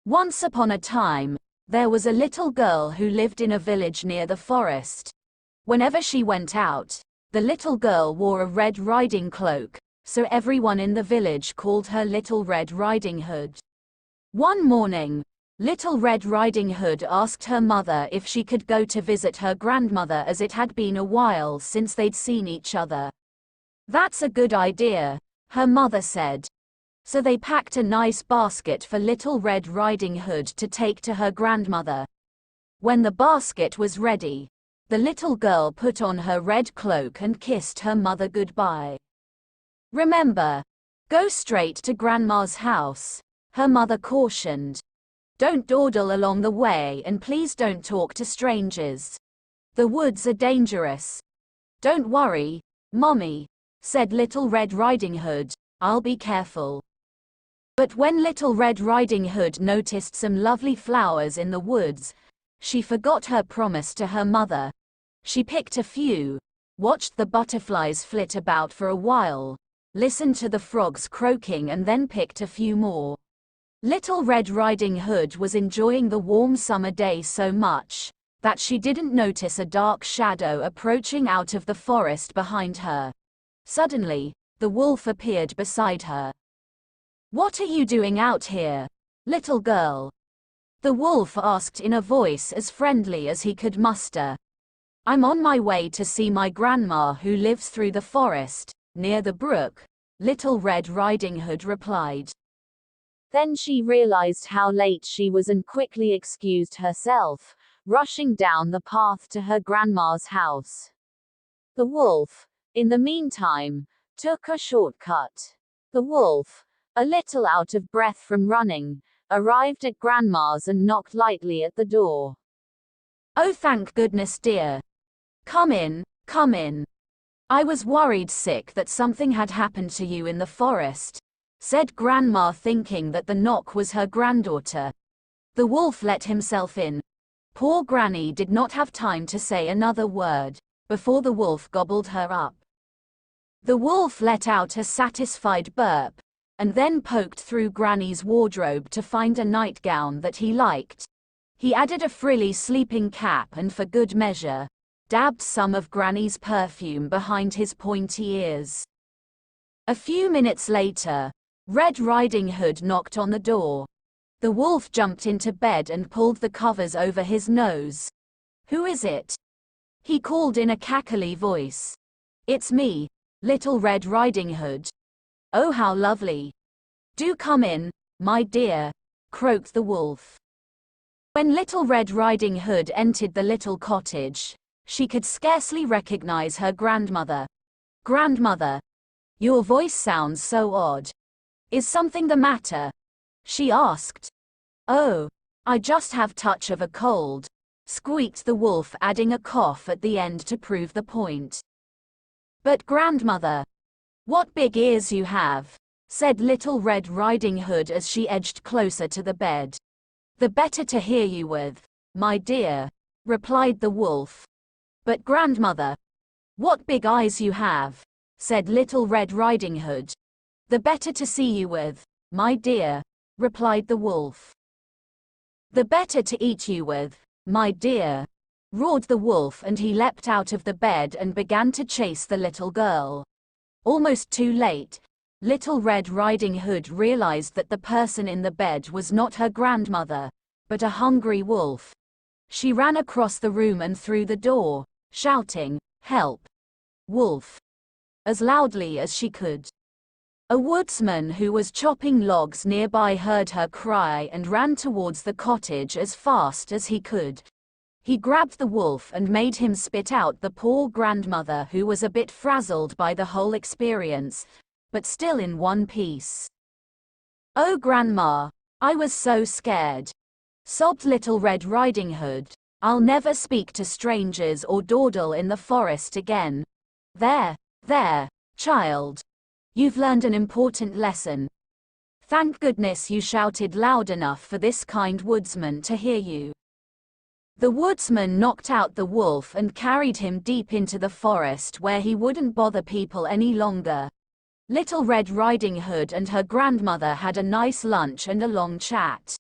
Once upon a time, there was a little girl who lived in a village near the forest. Whenever she went out, the little girl wore a Red Riding cloak, so everyone in the village called her Little Red Riding Hood. One morning, Little Red Riding Hood asked her mother if she could go to visit her grandmother, as it had been a while since they'd seen each other. "That's a good idea," her mother said. So they packed a nice basket for Little Red Riding Hood to take to her grandmother. When the basket was ready, the little girl put on her red cloak and kissed her mother goodbye. "Remember, go straight to Grandma's house," her mother cautioned. "Don't dawdle along the way, and please don't talk to strangers. The woods are dangerous." "Don't worry, Mommy," said Little Red Riding Hood, "I'll be careful." But when Little Red Riding Hood noticed some lovely flowers in the woods, she forgot her promise to her mother. She picked a few, watched the butterflies flit about for a while, listened to the frogs croaking, and then picked a few more. Little Red Riding Hood was enjoying the warm summer day so much that she didn't notice a dark shadow approaching out of the forest behind her. Suddenly, the wolf appeared beside her. "What are you doing out here, little girl?" the wolf asked in a voice as friendly as he could muster. "I'm on my way to see my grandma who lives through the forest, near the brook," Little Red Riding Hood replied. Then she realized how late she was and quickly excused herself, rushing down the path to her grandma's house. The wolf, in the meantime, took a shortcut. The wolf, a little out of breath from running, arrived at Grandma's and knocked lightly at the door. "Oh, thank goodness, dear. Come in, come in. I was worried sick that something had happened to you in the forest," said Grandma, thinking that the knock was her granddaughter. The wolf let himself in. Poor Granny did not have time to say another word before the wolf gobbled her up. The wolf let out a satisfied burp, and then poked through Granny's wardrobe to find a nightgown that he liked. He added a frilly sleeping cap and, for good measure, dabbed some of Granny's perfume behind his pointy ears. A few minutes later, Red Riding Hood knocked on the door. The wolf jumped into bed and pulled the covers over his nose. "Who is it?" he called in a cackly voice. "It's me, Little Red Riding Hood." "Oh, how lovely. Do come in, my dear," croaked the wolf. When Little Red Riding Hood entered the little cottage, she could scarcely recognize her grandmother. "Grandmother, your voice sounds so odd. Is something the matter?" she asked. "Oh, I just have touch of a cold," squeaked the wolf, adding a cough at the end to prove the point. "But grandmother, what big ears you have," said Little Red Riding Hood as she edged closer to the bed. "The better to hear you with, my dear," replied the wolf. "But grandmother, what big eyes you have," said Little Red Riding Hood. "The better to see you with, my dear," replied the wolf. "The better to eat you with, my dear," roared the wolf, and he leapt out of the bed and began to chase the little girl. Almost too late, Little Red Riding Hood realized that the person in the bed was not her grandmother, but a hungry wolf. She ran across the room and through the door, shouting, "Help! Wolf!" as loudly as she could. A woodsman who was chopping logs nearby heard her cry and ran towards the cottage as fast as he could. He grabbed the wolf and made him spit out the poor grandmother, who was a bit frazzled by the whole experience, but still in one piece. "Oh, Grandma, I was so scared," sobbed Little Red Riding Hood. "I'll never speak to strangers or dawdle in the forest again." There, child. You've learned an important lesson. Thank goodness you shouted loud enough for this kind woodsman to hear you." The woodsman knocked out the wolf and carried him deep into the forest, where he wouldn't bother people any longer. Little Red Riding Hood and her grandmother had a nice lunch and a long chat.